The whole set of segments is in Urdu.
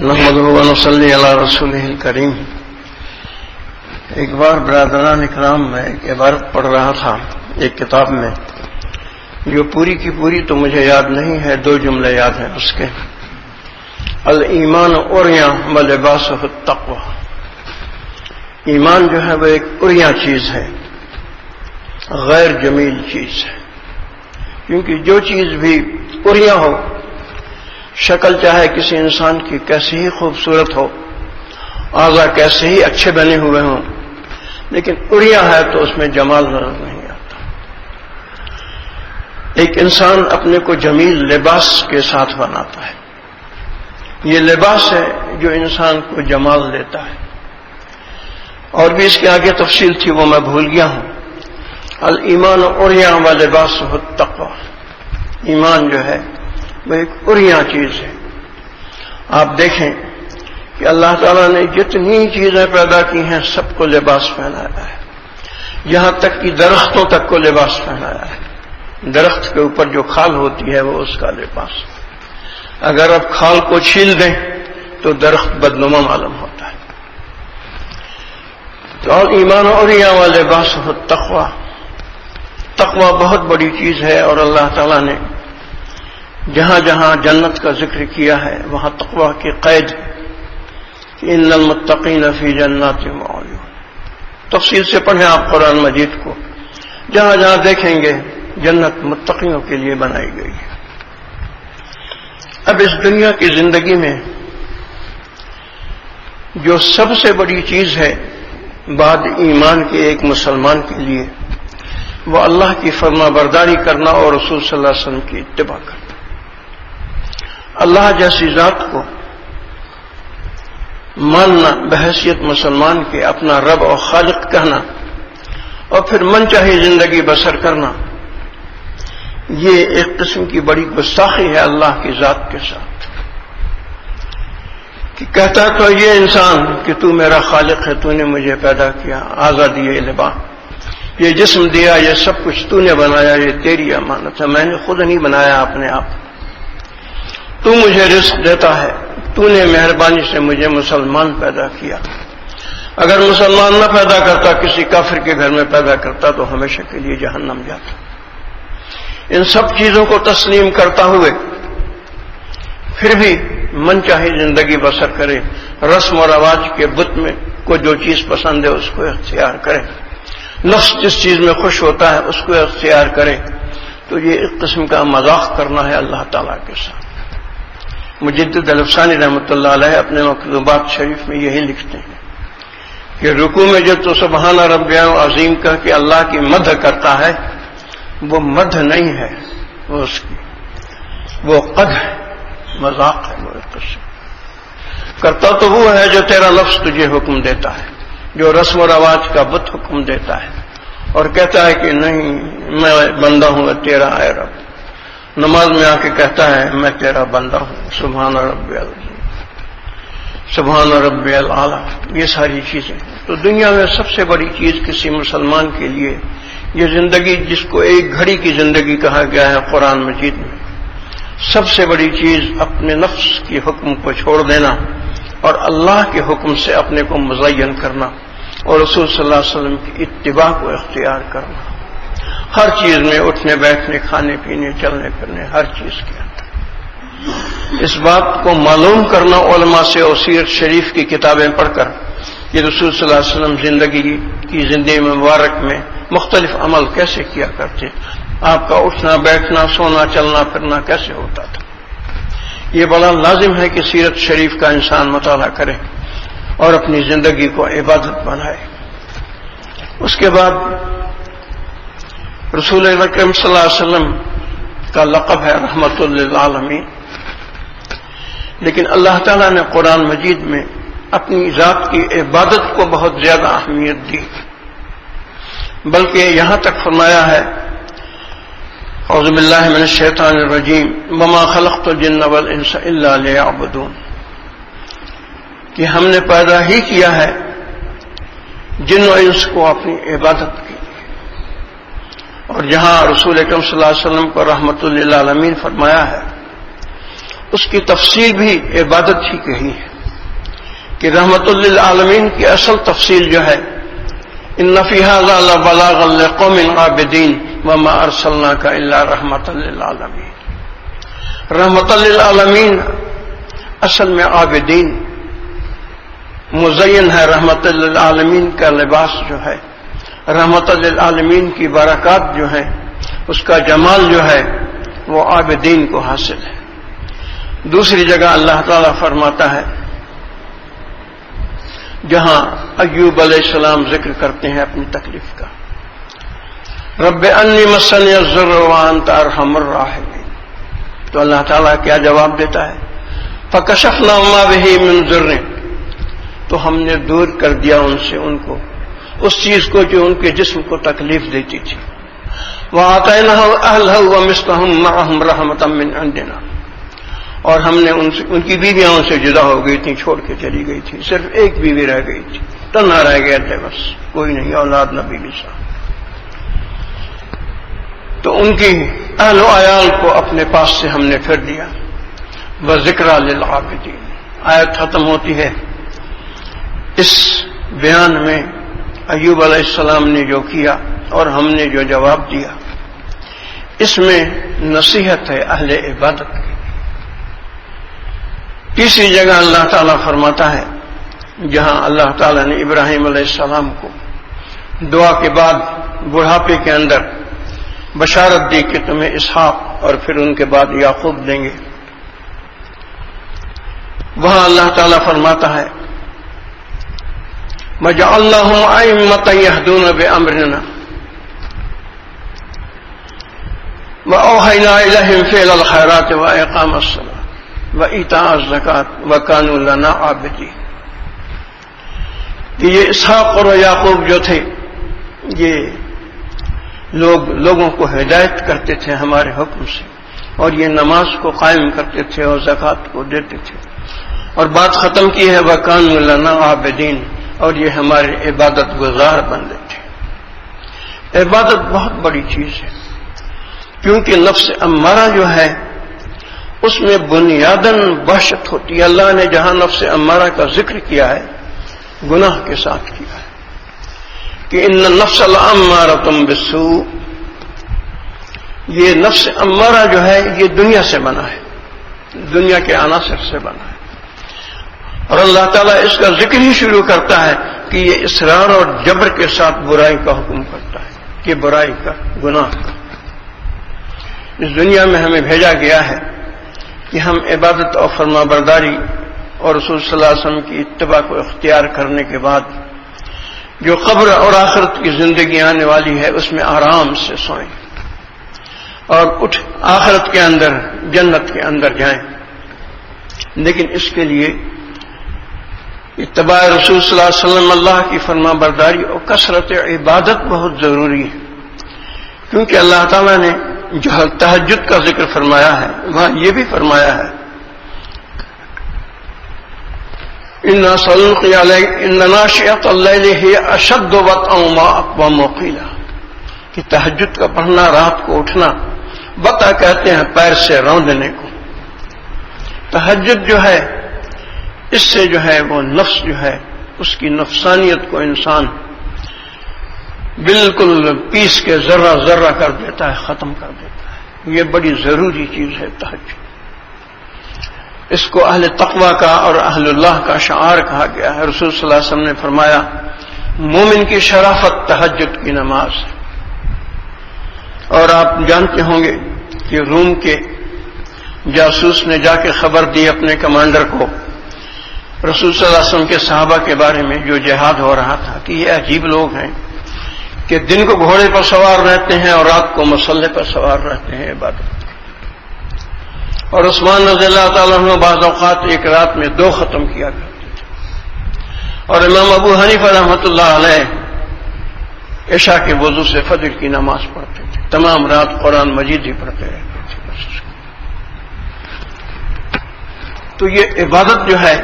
نحمدہ و نصلی علی رسولہ الکریم۔ ایک بار برادران اکرام میں ایک عبارت پڑھ رہا تھا ایک کتاب میں، جو پوری کی پوری تو مجھے یاد نہیں ہے، دو جملے یاد ہیں اس کے۔ الایمان عریاں و لباسہ التقوی۔ ایمان جو ہے وہ ایک عریاں چیز ہے، غیر جمیل چیز ہے، کیونکہ جو چیز بھی عریاں ہو، شکل چاہے کسی انسان کی کیسی ہی خوبصورت ہو، اعضاء کیسے ہی اچھے بنے ہوئے ہوں، لیکن عریاں ہے تو اس میں جمال نظر نہیں آتا۔ ایک انسان اپنے کو جمیل لباس کے ساتھ بناتا ہے، یہ لباس ہے جو انسان کو جمال دیتا ہے۔ اور بھی اس کے آگے تفصیل تھی، وہ میں بھول گیا ہوں۔ الایمان عریاں و لباسہ التقوی۔ ایمان جو ہے وہ ایک عریاں چیز ہے۔ آپ دیکھیں کہ اللہ تعالیٰ نے جتنی چیزیں پیدا کی ہیں سب کو لباس پہنایا ہے، یہاں تک کہ درختوں تک کو لباس پہنایا ہے۔ درخت کے اوپر جو کھال ہوتی ہے وہ اس کا لباس، اگر آپ کھال کو چھیل دیں تو درخت بدنما معلوم ہوتا ہے۔ تو ایمان عریاں و لباسہ التقوی۔ تقوی بہت بڑی چیز ہے، اور اللہ تعالیٰ نے جہاں جہاں جنت کا ذکر کیا ہے وہاں تقوی کی قید کہ ان المتقین فی جنات و عیون۔ تفصیل سے پڑھیں آپ قرآن مجید کو، جہاں جہاں دیکھیں گے جنت متقیوں کے لیے بنائی گئی ہے۔ اب اس دنیا کی زندگی میں جو سب سے بڑی چیز ہے بعد ایمان کے ایک مسلمان کے لیے، وہ اللہ کی فرما برداری کرنا اور رسول صلی اللہ علیہ وسلم کی اتباع کرنا۔ اللہ جیسی ذات کو ماننا، بحیثیت مسلمان کے اپنا رب اور خالق کہنا، اور پھر من چاہی زندگی بسر کرنا، یہ ایک قسم کی بڑی گستاخی ہے اللہ کی ذات کے ساتھ۔ کہ کہتا تو یہ انسان کہ تو میرا خالق ہے، تو نے مجھے پیدا کیا، اعضاء دیے، لباس، یہ جسم دیا، یہ سب کچھ تو نے بنایا، یہ تیری امانت ہے، میں نے خود نہیں بنایا اپنے آپ، تو مجھے رزق دیتا ہے، تو نے مہربانی سے مجھے مسلمان پیدا کیا۔ اگر مسلمان نہ پیدا کرتا، کسی کافر کے گھر میں پیدا کرتا تو ہمیشہ کے لیے جہنم جاتا۔ ان سب چیزوں کو تسلیم کرتا ہوئے پھر بھی من چاہی زندگی بسر کرے، رسم و رواج کے بت میں کو جو چیز پسند ہے اس کو اختیار کرے، نفس جس چیز میں خوش ہوتا ہے اس کو اختیار کرے، تو یہ ایک قسم کا مذاق کرنا ہے اللہ تعالیٰ کے ساتھ۔ مجدد الافسانی رحمۃ اللہ علیہ اپنے مکتوبات شریف میں یہی لکھتے ہیں کہ رکوع میں جب تو سبحان ربی عظیم کہہ کے اللہ کی مدح کرتا ہے، وہ مدح نہیں ہے، وہ اس کی وہ قدح ہے، مذاق ہے، وہ ایک قسم کرتا تو وہ ہے جو تیرا نفس تجھے حکم دیتا ہے، جو رسم و رواج کا بت حکم دیتا ہے، اور کہتا ہے کہ نہیں میں بندہ ہوں تیرا اے رب، نماز میں آ کے کہتا ہے میں تیرا بندہ ہوں، سبحان ربی العظیم، سبحان ربی الاعلیٰ۔ یہ ساری چیزیں تو دنیا میں سب سے بڑی چیز کسی مسلمان کے لیے یہ زندگی، جس کو ایک گھڑی کی زندگی کہا گیا ہے قرآن مجید میں، سب سے بڑی چیز اپنے نفس کی حکم کو چھوڑ دینا اور اللہ کے حکم سے اپنے کو مزین کرنا، اور رسول صلی اللہ علیہ وسلم کی اتباع کو اختیار کرنا، ہر چیز میں، اٹھنے بیٹھنے، کھانے پینے، چلنے پھرنے، ہر چیز کے اندر۔ اس بات کو معلوم کرنا علماء سے اور سیرت شریف کی کتابیں پڑھ کر کہ رسول صلی اللہ علیہ وسلم زندگی مبارک میں مختلف عمل کیسے کیا کرتے، آپ کا اٹھنا بیٹھنا، سونا چلنا پھرنا کیسے ہوتا تھا، یہ بڑا لازم ہے کہ سیرت شریف کا انسان مطالعہ کرے اور اپنی زندگی کو عبادت بنائے۔ اس کے بعد رسول اکرم صلی اللہ علیہ وسلم کا لقب ہے رحمت للعالمین، لیکن اللہ تعالیٰ نے قرآن مجید میں اپنی ذات کی عبادت کو بہت زیادہ اہمیت دی، بلکہ یہاں تک فرمایا ہے اعوذ باللہ من الشیطان الرجیم وما خلقت الجن والانس الا لیعبدون، کہ ہم نے پیدا ہی کیا ہے جن و انس کو اپنی عبادت کی۔ اور جہاں رسول اکرم صلی اللہ علیہ وسلم کو رحمت للعالمین فرمایا ہے، اس کی تفصیل بھی عبادت ہی کہی ہے کہ رحمت للعالمین کی اصل تفصیل جو ہے ان فی ھذا لبلاغا لقوم عابدین وما ارسلناک الا رحمۃ للعالمین. رحمت للعالمین اصل میں عابدین مزین ہے. رحمت للعالمین کا لباس جو ہے، رحمت للعالمین کی برکات جو ہے، اس کا جمال جو ہے وہ عابدین کو حاصل ہے. دوسری جگہ اللہ تعالیٰ فرماتا ہے جہاں ایوب علیہ السلام ذکر کرتے ہیں اپنی تکلیف کا، رب انی مسنی الضر وانت ارحم الراحمین، تو اللہ تعالیٰ کیا جواب دیتا ہے؟ فکشفنا ما بہ من ضر، تو ہم نے دور کر دیا ان سے ان کو اس چیز کو جو ان کے جسم کو تکلیف دیتی تھی. وآتیناہ اہلہ ومثلہم معہم رحمۃ من عندنا، اور ہم نے ان کی بیویاں ان سے جدا ہو گئی تھیں، چھوڑ کے چلی گئی تھی، صرف ایک بیوی رہ گئی تھی، تنہا رہ گیا تھے، بس کوئی نہیں، اولاد نہ بیوی صاحب. تو ان کی اہل و عیال کو اپنے پاس سے ہم نے پھر دیا. وذکریٰ للعابدین. آیت ختم ہوتی ہے اس بیان میں ایوب علیہ السلام نے جو کیا اور ہم نے جو جواب دیا، اس میں نصیحت ہے اہل عبادت کی. تیسری جگہ اللہ تعالیٰ فرماتا ہے جہاں اللہ تعالیٰ نے ابراہیم علیہ السلام کو دعا کے بعد بڑھاپے کے اندر بشارت دی کہ تمہیں اسحاق اور پھر ان کے بعد یعقوب دیں گے، وہاں اللہ تعالیٰ فرماتا ہے وَجَعَلْنَاهُمْ أَئِمَّةً يَهْدُونَ بِأَمْرِنَا وَأَوْحَيْنَا إِلَيْهِمْ فِعْلَ الْخَيْرَاتِ وَإِقَامَ الصَّلَاةِ وَإِيتَاءَ الزَّكَاةِ وَكَانُوا لَنَا عَابِدِينَ. کہ یہ اسحاق اور یعقوب جو تھے یہ لوگوں کو ہدایت کرتے تھے ہمارے حکم سے، اور یہ نماز کو قائم کرتے تھے اور زکوٰۃ کو دیتے تھے، اور بات ختم کی ہے وَكَانُوا لَنَا عَابِدِينَ، اور یہ ہمارے عبادت گزار بندے تھے. عبادت بہت بڑی چیز ہے، کیونکہ نفس امارہ جو ہے اس میں بنیاداً وحشت ہوتی ہے. اللہ نے جہاں نفس امارہ کا ذکر کیا ہے گناہ کے ساتھ کیا ہے کہ ان النفس لامارۃ بالسوء. یہ نفس امارہ جو ہے یہ دنیا سے بنا ہے، دنیا کے عناصر سے بنا ہے، اور اللہ تعالیٰ اس کا ذکر ہی شروع کرتا ہے کہ یہ اصرار اور جبر کے ساتھ برائی کا حکم کرتا ہے کہ برائی کا، گناہ کا. اس دنیا میں ہمیں بھیجا گیا ہے کہ ہم عبادت اور فرما برداری اور رسول صلی اللہ علیہ وسلم کی اتباع کو اختیار کرنے کے بعد جو قبر اور آخرت کی زندگی آنے والی ہے اس میں آرام سے سوئیں اور اٹھ آخرت کے اندر جنت کے اندر جائیں. لیکن اس کے لیے اتباع رسول صلی اللہ علیہ وسلم، اللہ کی فرما برداری اور کثرت عبادت بہت ضروری ہے، کیونکہ اللہ تعالیٰ نے جو تہجد کا ذکر فرمایا ہے وہاں یہ بھی فرمایا ہے اِنَّا سَنُلْقِي عَلَيْكَ إِنَّ نَاشِئَةَ اللَّيْلِ هِيَ أَشَدُّ وَطْئًا وَأَقْوَمُ قِيلًا. کہ تہجد کا پڑھنا، رات کو اٹھنا، وطأ کہتے ہیں پیر سے روندنے کو. تہجد جو ہے اس سے جو ہے وہ نفس جو ہے اس کی نفسانیت کو انسان بالکل پیس کے ذرہ ذرہ کر دیتا ہے، ختم کر دیتا ہے. یہ بڑی ضروری چیز ہے تہجد. اس کو اہل تقوی کا اور اہل اللہ کا شعار کہا گیا ہے. رسول صلی اللہ علیہ وسلم نے فرمایا مومن کی شرافت تہجد کی نماز ہے. اور آپ جانتے ہوں گے کہ روم کے جاسوس نے جا کے خبر دی اپنے کمانڈر کو رسول صلی اللہ علیہ وسلم کے صحابہ کے بارے میں جو جہاد ہو رہا تھا کہ یہ عجیب لوگ ہیں کہ دن کو گھوڑے پر سوار رہتے ہیں اور رات کو مسلح پر سوار رہتے ہیں عبادت. اور عثمان رضی اللہ تعالیٰ عنہ بعض اوقات ایک رات میں 2 ختم کیا کرتے تھے. اور امام ابو حنیفہ رحمۃ اللہ علیہ عشاء کے وضو سے فجر کی نماز پڑھتے تھے، تمام رات قرآن مجید ہی پڑھتے رہتے تھے. تو یہ عبادت جو ہے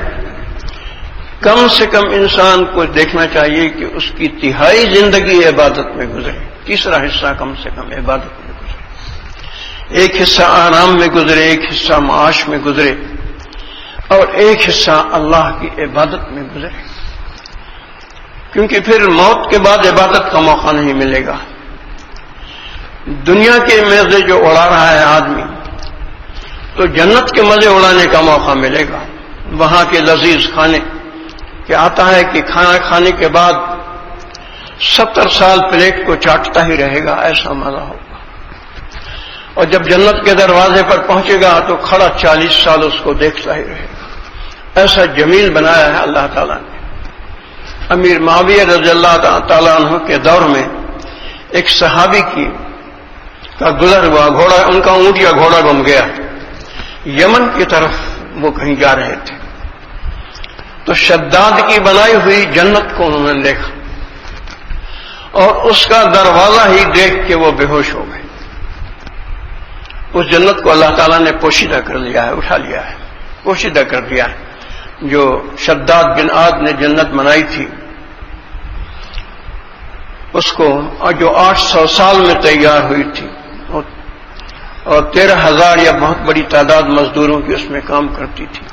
کم سے کم انسان کو دیکھنا چاہیے کہ اس کی تہائی زندگی عبادت میں گزرے، تیسرا حصہ کم سے کم عبادت میں گزرے. ایک حصہ آرام میں گزرے، ایک حصہ معاش میں گزرے، اور ایک حصہ اللہ کی عبادت میں گزرے، کیونکہ پھر موت کے بعد عبادت کا موقع نہیں ملے گا۔ دنیا کے مزے جو اڑا رہا ہے آدمی، تو جنت کے مزے اڑانے کا موقع ملے گا، وہاں کے لذیذ کھانے۔ کہ آتا ہے کہ کھانا کھانے کے بعد 70 سال پلیٹ کو چاٹتا ہی رہے گا، ایسا مزہ ہوگا۔ اور جب جنت کے دروازے پر پہنچے گا تو کھڑا 40 سال اس کو دیکھتا ہی رہے گا، ایسا جمیل بنایا ہے اللہ تعالیٰ نے۔ امیر معاویہ رضی اللہ تعالیٰ عنہ کے دور میں ایک صحابی کا گزر ہوا، گھوڑا، ان کا اونٹ یا گھوڑا گم گیا، یمن کی طرف وہ کہیں جا رہے تھے، تو شداد کی بنائی ہوئی جنت کو انہوں نے دیکھا، اور اس کا دروازہ ہی دیکھ کے وہ بے ہوش ہو گئے۔ اس جنت کو اللہ تعالیٰ نے پوشیدہ کر لیا ہے، اٹھا لیا ہے، پوشیدہ کر دیا ہے۔ جو شداد بن عاد نے جنت بنائی تھی، اس کو جو 800 سال میں تیار ہوئی تھی، اور 13,000 یا بہت بڑی تعداد مزدوروں کی اس میں کام کرتی تھی،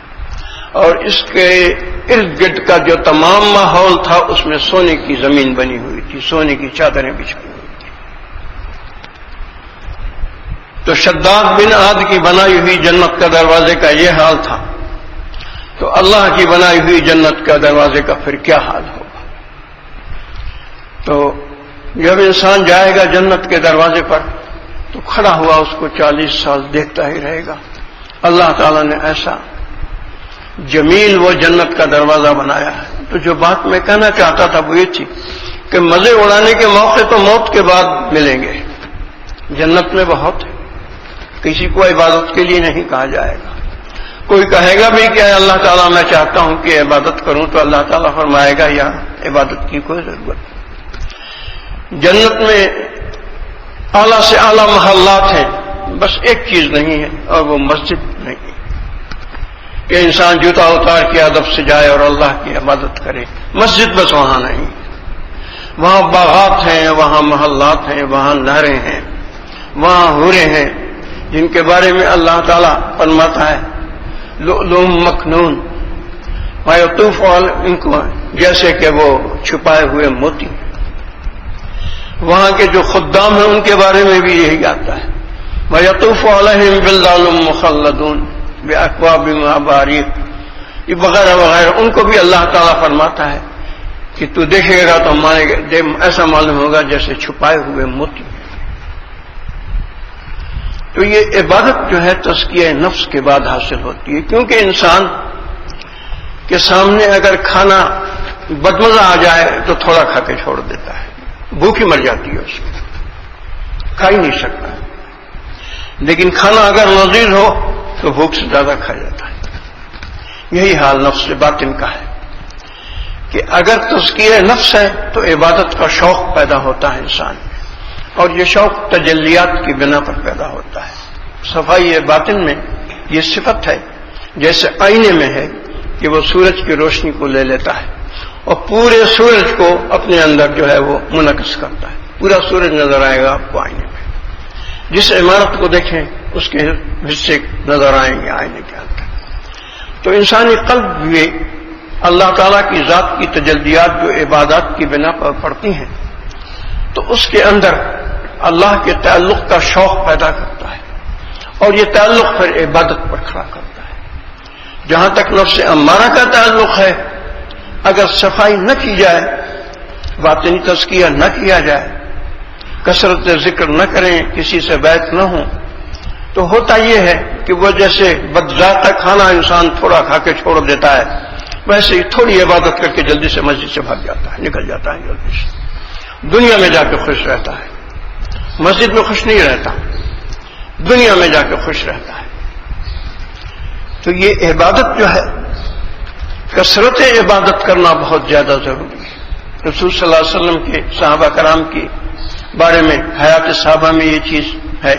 اور اس کے ارد گرد کا جو تمام ماحول تھا اس میں سونے کی زمین بنی ہوئی تھی، سونے کی چادریں بچھائی ہوئی تھی۔ تو شداد بن عاد کی بنائی ہوئی جنت کا دروازے کا یہ حال تھا، تو اللہ کی بنائی ہوئی جنت کا دروازے کا پھر کیا حال ہوگا؟ تو جب انسان جائے گا جنت کے دروازے پر تو کھڑا ہوا اس کو 40 سال دیکھتا ہی رہے گا۔ اللہ تعالیٰ نے ایسا جمیل وہ جنت کا دروازہ بنایا ہے۔ تو جو بات میں کہنا چاہتا تھا وہ یہ تھی کہ مزے اڑانے کے موقع تو موت کے بعد ملیں گے، جنت میں بہت ہے، کسی کو عبادت کے لیے نہیں کہا جائے گا۔ کوئی کہے گا بھی کہ اللہ تعالیٰ میں چاہتا ہوں کہ عبادت کروں، تو اللہ تعالیٰ فرمائے گا یا عبادت کی کوئی ضرورت نہیں۔ جنت میں اعلیٰ سے اعلیٰ محلات ہیں، بس ایک چیز نہیں ہے، اور وہ مسجد نہیں ہے کہ انسان جوتا اتار کے ادب سے جائے اور اللہ کی عبادت کرے۔ مسجد بس وہاں نہیں، وہاں باغات ہیں، وہاں محلات ہیں، وہاں نہریں ہیں، وہاں حوریں ہیں، جن کے بارے میں اللہ تعالیٰ فرماتا ہے لؤلؤ مکنون ویطوف ان کو، جیسے کہ وہ چھپائے ہوئے موتی۔ وہاں کے جو خدام ہیں ان کے بارے میں بھی یہی آتا ہے ویطوف علیہم بلدان مخلدون بأکواب واباریق، یہ وغیرہ وغیرہ۔ ان کو بھی اللہ تعالیٰ فرماتا ہے کہ تو دیکھے گا تو مانے گا، ایسا معلوم ہوگا جیسے چھپائے ہوئے موتی۔ تو یہ عبادت جو ہے تزکیہ نفس کے بعد حاصل ہوتی ہے، کیونکہ انسان کے سامنے اگر کھانا بدمزہ آ جائے تو تھوڑا کھا کے چھوڑ دیتا ہے، بھوک ہی مر جاتی ہے اس کو، کھا ہی نہیں سکتا۔ لیکن کھانا اگر لذیذ ہو تو بھوک سے زیادہ کھا جاتا ہے۔ یہی حال نفس باطن کا ہے کہ اگر تزکیہ نفس ہے تو عبادت کا شوق پیدا ہوتا ہے انسان میں، اور یہ شوق تجلیات کی بنا پر پیدا ہوتا ہے۔ صفائی باطن میں یہ صفت ہے جیسے آئینے میں ہے کہ وہ سورج کی روشنی کو لے لیتا ہے اور پورے سورج کو اپنے اندر جو ہے وہ منعکس کرتا ہے، پورا سورج نظر آئے گا آپ کو آئینے میں۔ جس عمارت کو دیکھیں اس کے حصے نظر آئیں گے آئینے کے اندر۔ تو انسانی قلب بھی اللہ تعالیٰ کی ذات کی تجلیات جو عبادات کی بنا پر پڑتی ہیں تو اس کے اندر اللہ کے تعلق کا شوق پیدا کرتا ہے، اور یہ تعلق پھر عبادت پر کھڑا کرتا ہے۔ جہاں تک نفس امارہ کا تعلق ہے، اگر صفائی نہ کی جائے، باطنی تزکیہ نہ کیا جائے، کثرت ذکر نہ کریں، کسی سے بیعت نہ ہوں، تو ہوتا یہ ہے کہ وہ جیسے بدذاتہ کھانا انسان تھوڑا کھا کے چھوڑ دیتا ہے، ویسے ہی تھوڑی عبادت کر کے جلدی سے مسجد سے بھاگ جاتا ہے، نکل جاتا ہے جلدی سے، دنیا میں جا کے خوش رہتا ہے، مسجد میں خوش نہیں رہتا، دنیا میں جا کے خوش رہتا ہے۔ تو یہ عبادت جو ہے، کثرت عبادت کرنا بہت زیادہ ضروری ہے۔ رسول صلی اللہ علیہ وسلم کے صحابہ کرام کے بارے میں حیات صحابہ میں یہ چیز ہے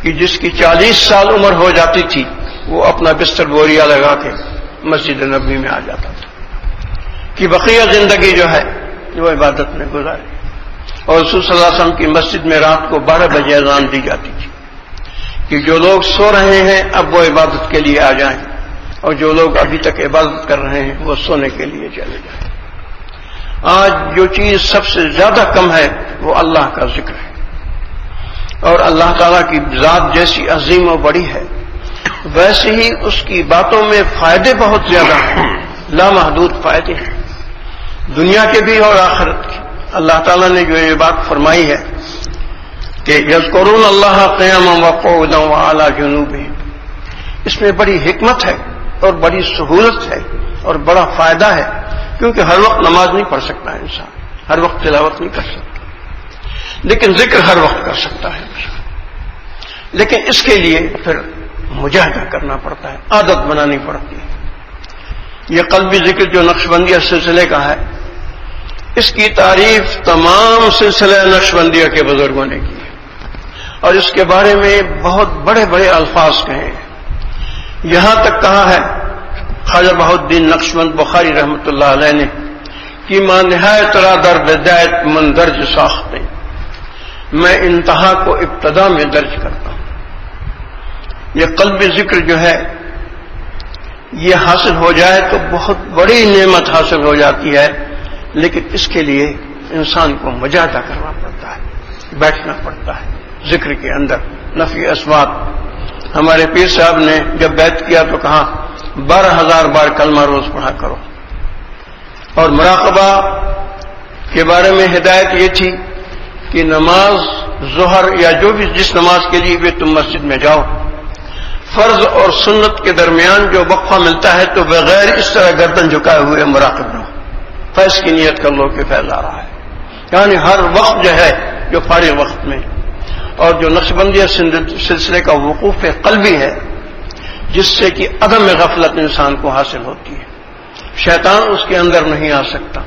کہ جس کی 40 سال عمر ہو جاتی تھی وہ اپنا بستر بوریا لگا کے مسجد نبوی میں آ جاتا تھا کہ بقیہ زندگی جو ہے وہ عبادت میں گزارے۔ اور رسول صلی اللہ علیہ وسلم کی مسجد میں رات کو 12 بجے اذان دی جاتی تھی کہ جو لوگ سو رہے ہیں اب وہ عبادت کے لیے آ جائیں، اور جو لوگ ابھی تک عبادت کر رہے ہیں وہ سونے کے لیے چلے جائیں۔ آج جو چیز سب سے زیادہ کم ہے وہ اللہ کا ذکر ہے، اور اللہ تعالیٰ کی ذات جیسی عظیم و بڑی ہے ویسے ہی اس کی باتوں میں فائدے بہت زیادہ ہیں، لامحدود فائدے ہیں، دنیا کے بھی اور آخرت کے۔ اللہ تعالیٰ نے جو یہ بات فرمائی ہے کہ یذکرون اللہ قیاما وقعودا وعلی جنوبہم، اس میں بڑی حکمت ہے اور بڑی سہولت ہے اور بڑا فائدہ ہے، کیونکہ ہر وقت نماز نہیں پڑھ سکتا ہے انسان، ہر وقت تلاوت نہیں کر سکتا، لیکن ذکر ہر وقت کر سکتا ہے انسان۔ لیکن اس کے لیے پھر مجاہدہ کرنا پڑتا ہے، عادت بنانی پڑتی ہے۔ یہ قلبی ذکر جو نقشبندیہ سلسلے کا ہے، اس کی تعریف تمام سلسلہ نقشبندیہ کے بزرگوں نے کی ہے، اور اس کے بارے میں بہت بڑے بڑے الفاظ کہے ہیں۔ یہاں تک کہا ہے خواجہ بہاؤالدین نقشبند بخاری رحمۃ اللہ علیہ نے کہ ماں نہایت را در بدایت مندرج ساختے، میں انتہا کو ابتدا میں درج کرتا ہوں۔ یہ قلبی ذکر جو ہے یہ حاصل ہو جائے تو بہت بڑی نعمت حاصل ہو جاتی ہے، لیکن اس کے لیے انسان کو مجاہدہ کرنا پڑتا ہے، بیٹھنا پڑتا ہے ذکر کے اندر۔ نفی اسباب، ہمارے پیر صاحب نے جب بیعت کیا تو کہا 12,000 بار کلمہ روز پڑھا کرو، اور مراقبہ کے بارے میں ہدایت یہ تھی کہ نماز ظہر یا جو بھی جس نماز کے لیے بھی تم مسجد میں جاؤ، فرض اور سنت کے درمیان جو وقفہ ملتا ہے تو بغیر اس طرح گردن جھکائے ہوئے مراقب رہو، فیض کی نیت کر لو کہ فیض آ رہا ہے۔ یعنی ہر وقت جو ہے جو فارغ وقت میں، اور جو نقشبندیہ سلسلے کا وقوف قلبی ہے جس سے کہ عدم غفلت انسان کو حاصل ہوتی ہے، شیطان اس کے اندر نہیں آ سکتا۔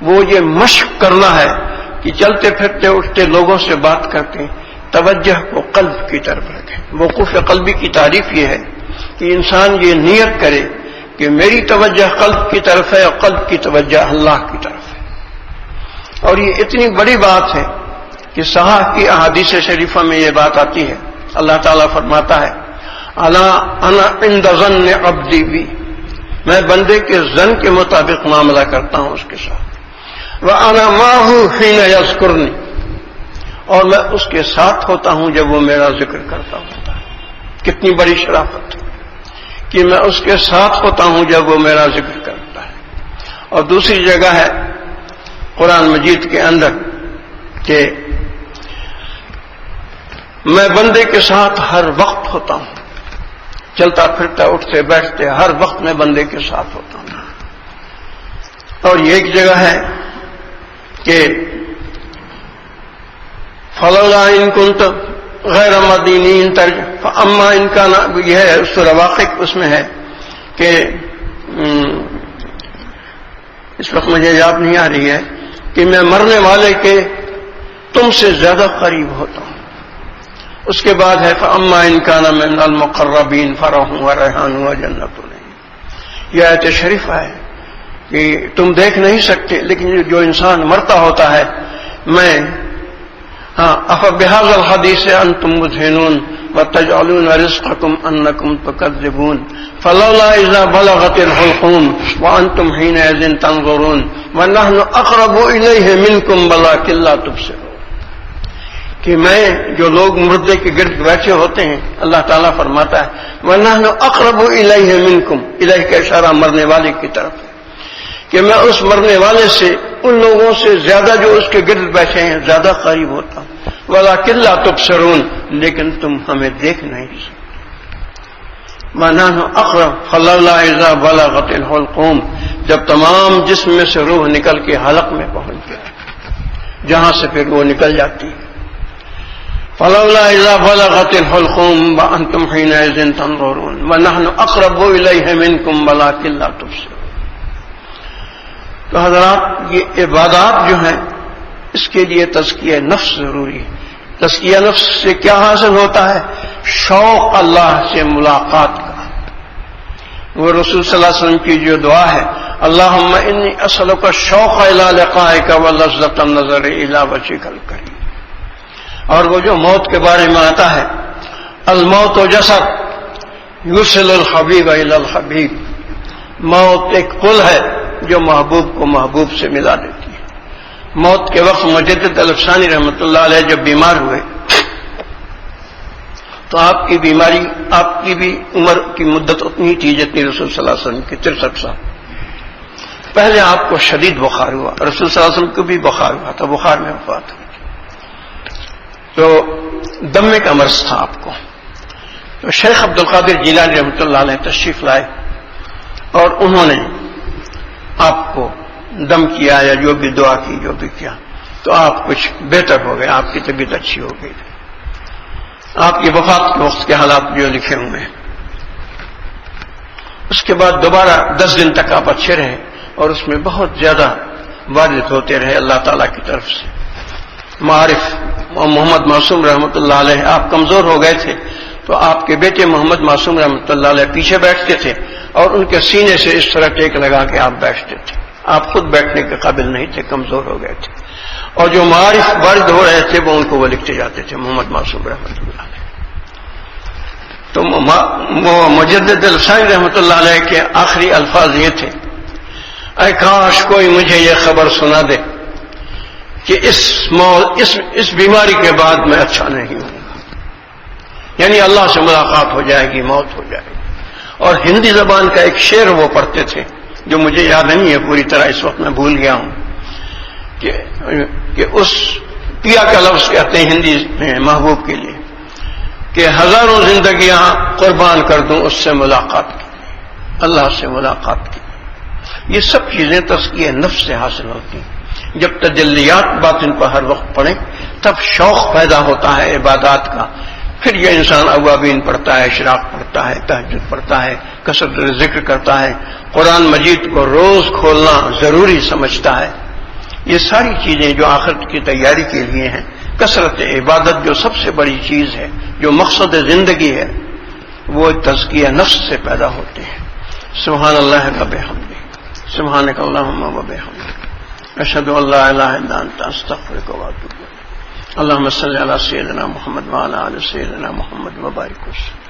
وہ یہ مشق کرنا ہے کہ چلتے پھرتے اٹھتے لوگوں سے بات کرتے توجہ کو قلب کی طرف رکھیں۔ وقوف قلبی کی تعریف یہ ہے کہ انسان یہ نیت کرے کہ میری توجہ قلب کی طرف ہے اور قلب کی توجہ اللہ کی طرف ہے۔ اور یہ اتنی بڑی بات ہے کہ صحاح کی احادیث شریفہ میں یہ بات آتی ہے، اللہ تعالیٰ فرماتا ہے انا عند ظن عبدی بی، میں بندے کے ظن کے مطابق معاملہ کرتا ہوں اس کے ساتھ، وَأَنَا مَعَهُ حِينَ يَذْكُرُنِي، اور میں اس کے ساتھ ہوتا ہوں جب وہ میرا ذکر کرتا ہوتا ہے۔ کتنی بڑی شرافت ہے کہ میں اس کے ساتھ ہوتا ہوں جب وہ میرا ذکر کرتا ہے۔ اور دوسری جگہ ہے قرآن مجید کے اندر کہ میں بندے کے ساتھ ہر وقت ہوتا ہوں، چلتا پھرتا اٹھتے بیٹھتے ہر وقت میں بندے کے ساتھ ہوتا ہوں۔ اور یہ ایک جگہ ہے کہ فلولا ان کنت غیر مدینین فاما ان کا، یہ ہے سورہ واقع، اس میں ہے کہ اس وقت مجھے یاد نہیں آ رہی ہے کہ میں مرنے والے کے تم سے زیادہ قریب ہوتا ہوں۔ اس کے بعد ہے فاما ان کان من المقربین فرح وریحان وجنۃ النعیم۔ یہ آیت شریفہ ہے کہ تم دیکھ نہیں سکتے، لیکن جو انسان مرتا ہوتا ہے، میں افبہذا الحدیث انتم مدہنون وتجعلون رزقکم انکم تکذبون فلولا اذا بلغت الحلقوم وانتم حینئذ تنظرون ونحن اقرب الیہ منکم ولکن لا تبصرون۔ کہ میں جو لوگ مردے کے گرد بیٹھے ہوتے ہیں، اللہ تعالیٰ فرماتا ہے وَنَحْنُ أَقْرَبُ إِلَيْهِ مِنْكُمْ، الیہ کا اشارہ مرنے والے کی طرف ہے کہ میں اس مرنے والے سے ان لوگوں سے زیادہ جو اس کے گرد بیٹھے ہیں زیادہ قریب ہوتا ہوں، وَلَكِنْ لَا تُبْصِرُونَ، لیکن تم ہمیں دیکھ نہیں سکتے۔ وَنَحْنُ أَقْرَبُ فَلَوْلَا إِذَا بَلَغَتِ الْحُلْقُومَ، جب تمام جسم میں سے روح نکل کے حلق میں پہنچ گیا، جہاں سے پھر وہ نکل جاتی ہے، فلولا اذا بلغت الحلقوم وانتم حينئذ تنظرون ونحن اقرب الیہ منکم ولکن لا تبصرون۔ تو حضرات یہ عبادات جو ہیں اس کے لیے تزکیہ نفس ضروری ہے۔ تزکیہ نفس سے کیا حاصل ہوتا ہے؟ شوق اللہ سے ملاقات کا۔ وہ رسول صلی اللہ علیہ وسلم کی جو دعا ہے اللہم انی اسألک الشوق الی لقائک ولذۃ النظر الی وجہک الکریم، اور وہ جو موت کے بارے میں آتا ہے الموت و جسد یوصل الحبیب الی الحبیب، موت ایک پل ہے جو محبوب کو محبوب سے ملا دیتی ہے۔ موت کے وقت مجدد الافسانی رحمۃ اللہ علیہ جب بیمار ہوئے تو آپ کی بیماری، آپ کی بھی عمر کی مدت اتنی تھی جتنی رسول صلی اللہ علیہ وسلم کی، 63 سال۔ پہلے آپ کو شدید بخار ہوا، رسول صلی اللہ علیہ وسلم کو بھی بخار ہوا تھا، بخار میں وفات ہوئی تو دمے کا مرض تھا آپ کو۔ تو شیخ عبد القادر جیلانی رحمۃ اللہ علیہ تشریف لائے اور انہوں نے آپ کو دم کیا یا جو بھی دعا کی، جو بھی کیا، تو آپ کچھ بہتر ہو گئے، آپ کی طبیعت اچھی ہو گئی۔ آپ کی وفات کے وقت کے حالات جو لکھے ہوئے ہیں، اس کے بعد دوبارہ 10 دن تک آپ اچھے رہے اور اس میں بہت زیادہ وارد ہوتے رہے اللہ تعالیٰ کی طرف سے معارف۔ محمد معصوم رحمۃ اللہ علیہ آپ کمزور ہو گئے تھے تو آپ کے بیٹے محمد معصوم رحمۃ اللہ علیہ پیچھے بیٹھتے تھے اور ان کے سینے سے اس طرح ٹیک لگا کے آپ بیٹھتے تھے، آپ خود بیٹھنے کے قابل نہیں تھے، کمزور ہو گئے تھے، اور جو معارف وارد ہو رہے تھے وہ ان کو وہ لکھتے جاتے تھے محمد معصوم رحمۃ اللہ علیہ۔ تو وہ مجدد الافسانی رحمۃ اللہ علیہ کے آخری الفاظ یہ تھے، اے کاش کوئی مجھے یہ خبر سنا دے کہ اس بیماری کے بعد میں اچھا نہیں ہوں گا، یعنی اللہ سے ملاقات ہو جائے گی، موت ہو جائے گی۔ اور ہندی زبان کا ایک شعر وہ پڑھتے تھے جو مجھے یاد نہیں ہے پوری طرح، اس وقت میں بھول گیا ہوں، کہ اس پیا کا لفظ کہتے ہیں ہندی میں محبوب کے لیے کہ ہزاروں زندگیاں قربان کر دوں اس سے ملاقات کی، اللہ سے ملاقات کی۔ یہ سب چیزیں تزکیہ نفس سے حاصل ہوتی ہیں۔ جب تجلیات باطن پر ہر وقت پڑھیں تب شوق پیدا ہوتا ہے عبادات کا، پھر یہ انسان اوابین پڑھتا ہے، اشراق پڑھتا ہے، تہجد پڑھتا ہے، کثرت ذکر کرتا ہے، قرآن مجید کو روز کھولنا ضروری سمجھتا ہے۔ یہ ساری چیزیں جو آخرت کی تیاری کے لیے ہیں، کثرت عبادت جو سب سے بڑی چیز ہے، جو مقصد زندگی ہے، وہ تزکیہ نفس سے پیدا ہوتے ہیں۔ سبحان اللہ و بحمدہ، سبحانک اللہم و بحمدک، اشہد ان لا الہ الا انت، استغفرک و اتوب الیک۔ اللہم صلی علی سیدنا محمد وعلی آل سیدنا محمد وبارک وسلم۔